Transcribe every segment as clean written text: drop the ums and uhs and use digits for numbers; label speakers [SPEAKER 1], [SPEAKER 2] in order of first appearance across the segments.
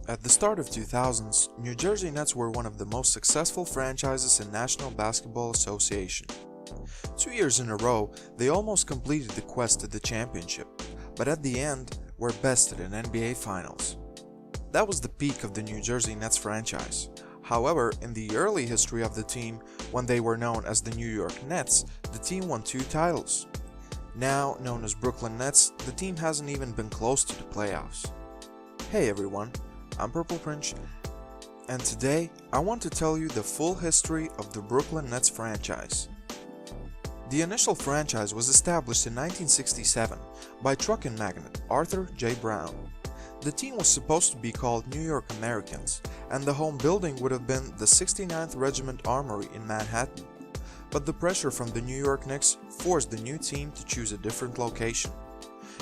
[SPEAKER 1] At the start of 2000s, New Jersey Nets were one of the most successful franchises in National Basketball Association. 2 years in a row, they almost completed the quest to the championship, but at the end were bested in NBA Finals. That was the peak of the New Jersey Nets franchise. However, in the early history of the team, when they were known as the New York Nets, the team won 2 titles. Now known as Brooklyn Nets, the team hasn't even been close to the playoffs. Hey everyone, I'm Purple Prince, and today I want to tell you the full history of the Brooklyn Nets franchise. The initial franchise was established in 1967 by trucking magnate Arthur J. Brown. The team was supposed to be called New York Americans, and the home building would have been the 69th Regiment Armory in Manhattan. But the pressure from the New York Knicks forced the new team to choose a different location.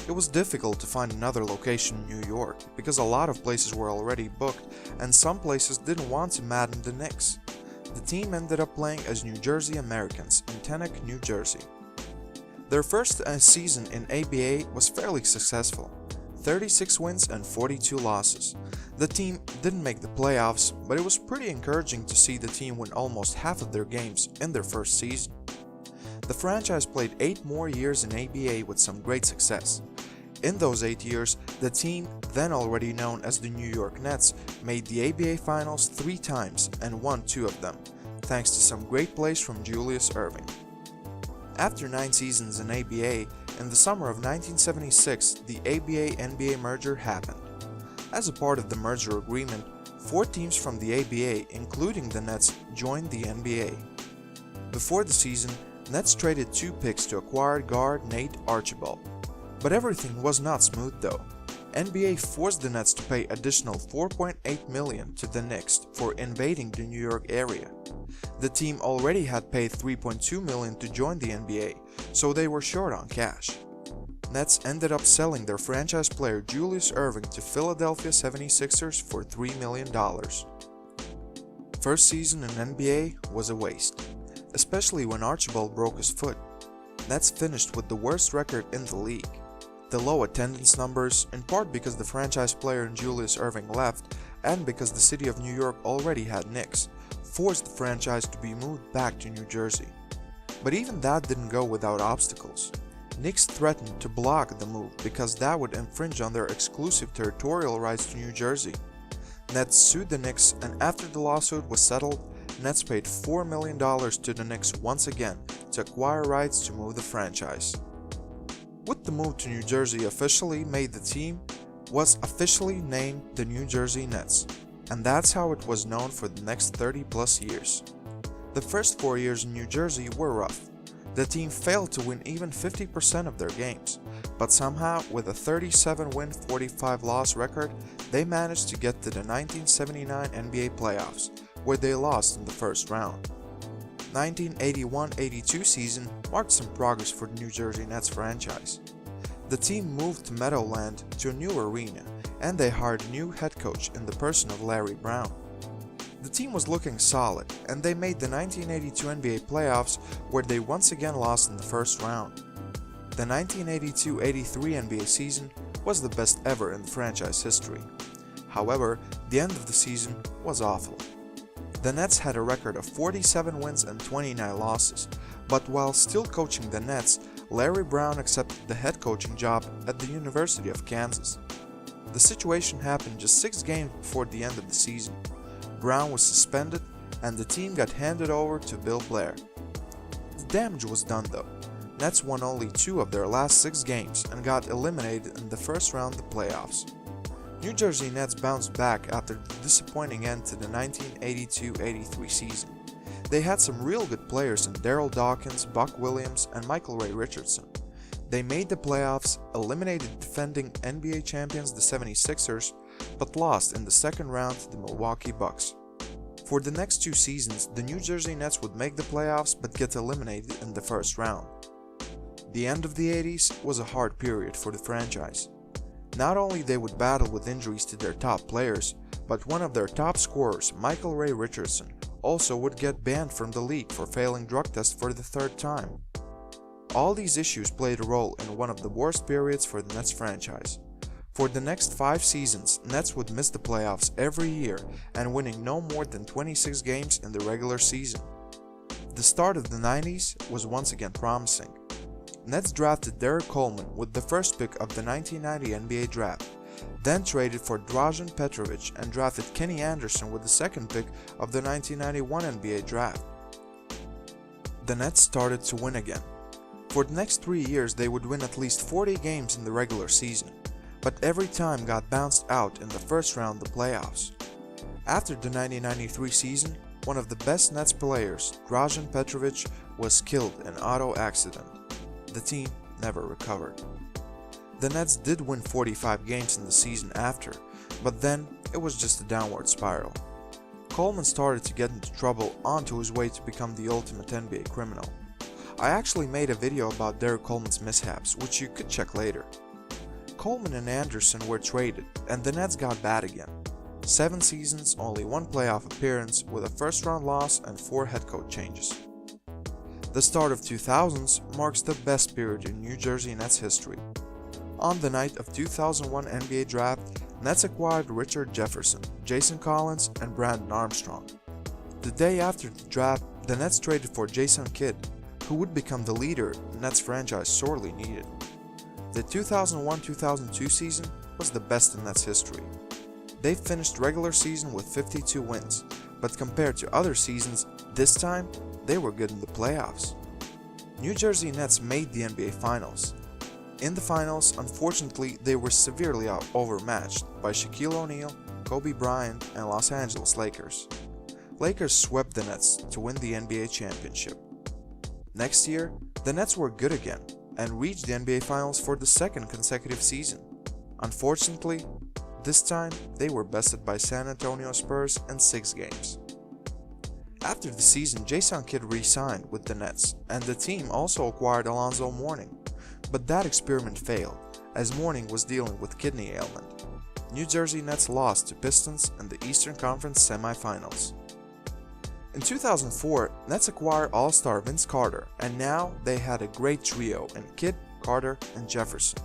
[SPEAKER 1] It was difficult to find another location in New York because a lot of places were already booked and some places didn't want to madden the Knicks. The team ended up playing as New Jersey Americans in Teaneck, New Jersey. Their first season in ABA was fairly successful, 36 wins and 42 losses. The team didn't make the playoffs, but it was pretty encouraging to see the team win almost half of their games in their first season. The franchise played 8 more years in ABA with some great success. In those 8 years, the team, then already known as the New York Nets, made the ABA Finals 3 times and won 2 of them, thanks to some great plays from Julius Erving. After 9 seasons in ABA, in the summer of 1976, the ABA-NBA merger happened. As a part of the merger agreement, 4 teams from the ABA, including the Nets, joined the NBA. Before the season, Nets traded 2 picks to acquire guard Nate Archibald. But everything was not smooth though. NBA forced the Nets to pay additional $4.8 million to the Knicks for invading the New York area. The team already had paid $3.2 million to join the NBA, so they were short on cash. Nets ended up selling their franchise player Julius Erving to Philadelphia 76ers for $3 million. First season in NBA was a waste, especially when Archibald broke his foot. Nets finished with the worst record in the league. The low attendance numbers, in part because the franchise player Julius Erving left and because the city of New York already had Knicks, forced the franchise to be moved back to New Jersey. But even that didn't go without obstacles. Knicks threatened to block the move because that would infringe on their exclusive territorial rights to New Jersey. Nets sued the Knicks, and after the lawsuit was settled, Nets paid $4 million to the Knicks once again to acquire rights to move the franchise. With the move to New Jersey officially made, the team was officially named the New Jersey Nets, and that's how it was known for the next 30 plus years. The first 4 years in New Jersey were rough. The team failed to win even 50% of their games, but somehow with a 37-win, 45-loss record, they managed to get to the 1979 NBA playoffs, where they lost in the first round. 1981-82 season marked some progress for the New Jersey Nets franchise. The team moved to Meadowland to a new arena, and they hired a new head coach in the person of Larry Brown. The team was looking solid, and they made the 1982 NBA playoffs, where they once again lost in the first round. The 1982-83 NBA season was the best ever in the franchise history. However, the end of the season was awful. The Nets had a record of 47 wins and 29 losses, but while still coaching the Nets, Larry Brown accepted the head coaching job at the University of Kansas. The situation happened just 6 games before the end of the season. Brown was suspended, and the team got handed over to Bill Blair. The damage was done though. Nets won only 2 of their last 6 games and got eliminated in the first round of the playoffs. New Jersey Nets bounced back after the disappointing end to the 1982-83 season. They had some real good players in Darryl Dawkins, Buck Williams, and Michael Ray Richardson. They made the playoffs, eliminated defending NBA champions the 76ers, but lost in the second round to the Milwaukee Bucks. For the next 2 seasons, the New Jersey Nets would make the playoffs but get eliminated in the first round. The end of the 80s was a hard period for the franchise. Not only they would battle with injuries to their top players, but one of their top scorers, Michael Ray Richardson, also would get banned from the league for failing drug tests for the 3rd time. All these issues played a role in one of the worst periods for the Nets franchise. For the next 5 seasons, Nets would miss the playoffs every year and winning no more than 26 games in the regular season. The start of the 90s was once again promising. Nets drafted Derek Coleman with the first pick of the 1990 NBA draft, then traded for Drazen Petrovic and drafted Kenny Anderson with the second pick of the 1991 NBA draft. The Nets started to win again. For the next 3 years they would win at least 40 games in the regular season, but every time got bounced out in the first round of the playoffs. After the 1993 season, one of the best Nets players, Drazen Petrovic, was killed in an auto accident. The team never recovered. The Nets did win 45 games in the season after, but then it was just a downward spiral. Coleman started to get into trouble onto his way to become the ultimate NBA criminal. I actually made a video about Derek Coleman's mishaps, which you could check later. Coleman and Anderson were traded, and the Nets got bad again. 7 seasons, only 1 playoff appearance, with a first-round loss and 4 head coach changes. The start of 2000s marks the best period in New Jersey Nets history. On the night of 2001 NBA draft, Nets acquired Richard Jefferson, Jason Collins, and Brandon Armstrong. The day after the draft, the Nets traded for Jason Kidd, who would become the leader the Nets franchise sorely needed. The 2001-2002 season was the best in Nets history. They finished regular season with 52 wins, but compared to other seasons, this time they were good in the playoffs. New Jersey Nets made the NBA Finals. In the finals, unfortunately, they were severely overmatched by Shaquille O'Neal, Kobe Bryant, and Los Angeles Lakers. Lakers swept the Nets to win the NBA championship. Next year, the Nets were good again and reached the NBA Finals for the second consecutive season. Unfortunately, this time they were bested by San Antonio Spurs in 6 games. After the season, Jason Kidd re-signed with the Nets, and the team also acquired Alonzo Mourning. But that experiment failed, as Mourning was dealing with kidney ailment. New Jersey Nets lost to Pistons in the Eastern Conference semifinals. In 2004, Nets acquired All-Star Vince Carter, and now they had a great trio in Kidd, Carter, and Jefferson.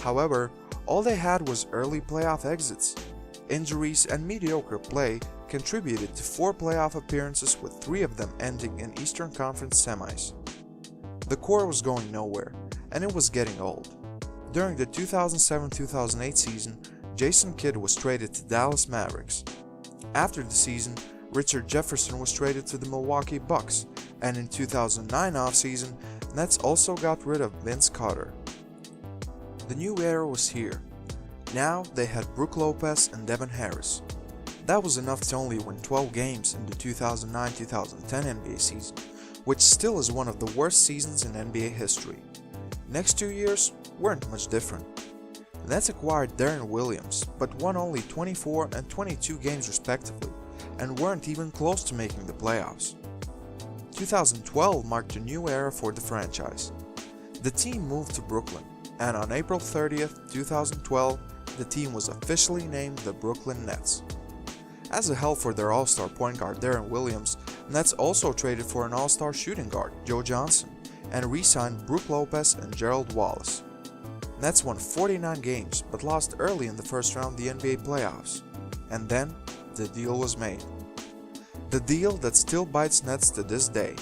[SPEAKER 1] However, all they had was early playoff exits. Injuries and mediocre play contributed to 4 playoff appearances, with 3 of them ending in Eastern Conference semis. The core was going nowhere, and it was getting old. During the 2007-2008 season, Jason Kidd was traded to Dallas Mavericks. After the season, Richard Jefferson was traded to the Milwaukee Bucks, and in 2009 offseason, Nets also got rid of Vince Carter. The new era was here. Now they had Brook Lopez and Devin Harris. That was enough to only win 12 games in the 2009-2010 NBA season, which still is one of the worst seasons in NBA history. Next 2 years weren't much different. The Nets acquired Deron Williams, but won only 24 and 22 games respectively, and weren't even close to making the playoffs. 2012 marked a new era for the franchise. The team moved to Brooklyn, and on April 30th, 2012, the team was officially named the Brooklyn Nets. As a help for their all-star point guard Deron Williams, Nets also traded for an all-star shooting guard, Joe Johnson, and re-signed Brook Lopez and Gerald Wallace. Nets won 49 games but lost early in the first round of the NBA playoffs. And then, the deal was made. The deal that still bites Nets to this day.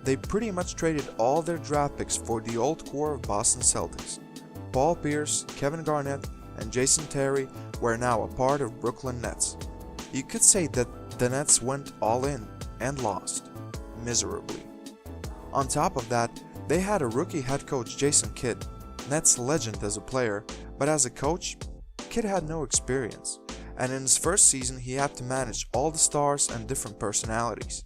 [SPEAKER 1] They pretty much traded all their draft picks for the old core of Boston Celtics. Paul Pierce, Kevin Garnett, and Jason Terry were now a part of Brooklyn Nets. You could say that the Nets went all in and lost, miserably. On top of that, they had a rookie head coach, Jason Kidd, Nets legend as a player, but as a coach, Kidd had no experience, and in his first season he had to manage all the stars and different personalities.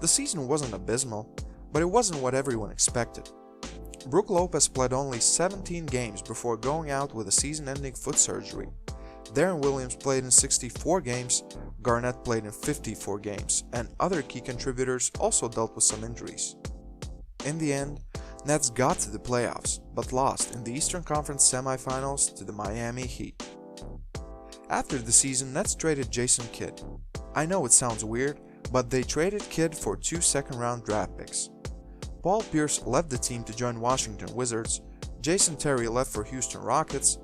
[SPEAKER 1] The season wasn't abysmal, but it wasn't what everyone expected. Brook Lopez played only 17 games before going out with a season-ending foot surgery. Deron Williams played in 64 games, Garnett played in 54 games, and other key contributors also dealt with some injuries. In the end, Nets got to the playoffs, but lost in the Eastern Conference semifinals to the Miami Heat. After the season, Nets traded Jason Kidd. I know it sounds weird, but they traded Kidd for 2 second-round draft picks. Paul Pierce left the team to join Washington Wizards, Jason Terry left for Houston Rockets,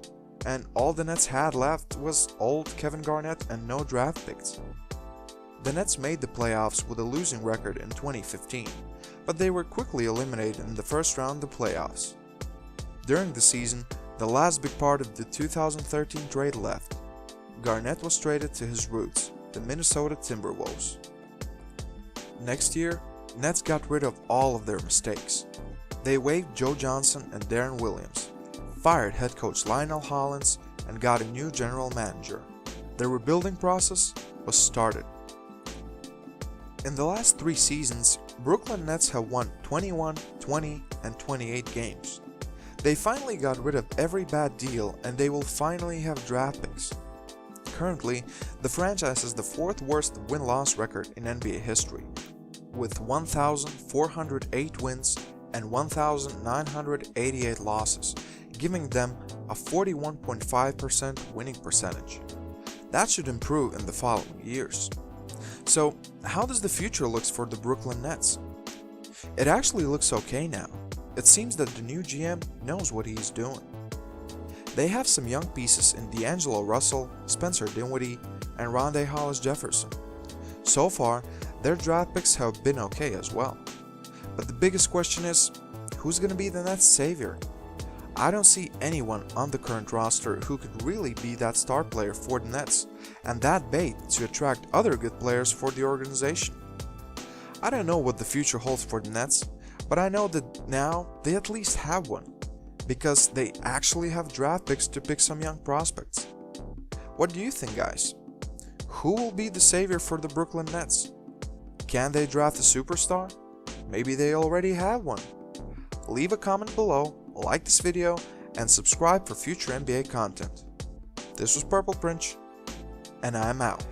[SPEAKER 1] and all the Nets had left was old Kevin Garnett and no draft picks. The Nets made the playoffs with a losing record in 2015, but they were quickly eliminated in the first round of the playoffs. During the season, the last big part of the 2013 trade left. Garnett was traded to his roots, the Minnesota Timberwolves. Next year, Nets got rid of all of their mistakes. They waived Joe Johnson and Darren Williams, fired head coach Lionel Hollins, and got a new general manager. The rebuilding process was started. In the last 3 seasons, Brooklyn Nets have won 21, 20, and 28 games. They finally got rid of every bad deal and they will finally have draft picks. Currently, the franchise has the 4th worst win-loss record in NBA history, with 1,408 wins and 1,988 losses, giving them a 41.5% winning percentage. That should improve in the following years. So, how does the future look for the Brooklyn Nets? It actually looks okay now. It seems that the new GM knows what he is doing. They have some young pieces in D'Angelo Russell, Spencer Dinwiddie, and Rondae Hollis-Jefferson. So far, their draft picks have been okay as well. But the biggest question is, who's going to be the Nets' savior? I don't see anyone on the current roster who could really be that star player for the Nets, and that bait to attract other good players for the organization. I don't know what the future holds for the Nets, but I know that now they at least have one, because they actually have draft picks to pick some young prospects. What do you think, guys? Who will be the savior for the Brooklyn Nets? Can they draft a superstar? Maybe they already have one. Leave a comment below, like this video, and subscribe for future NBA content. This was Purple Prince, and I'm out.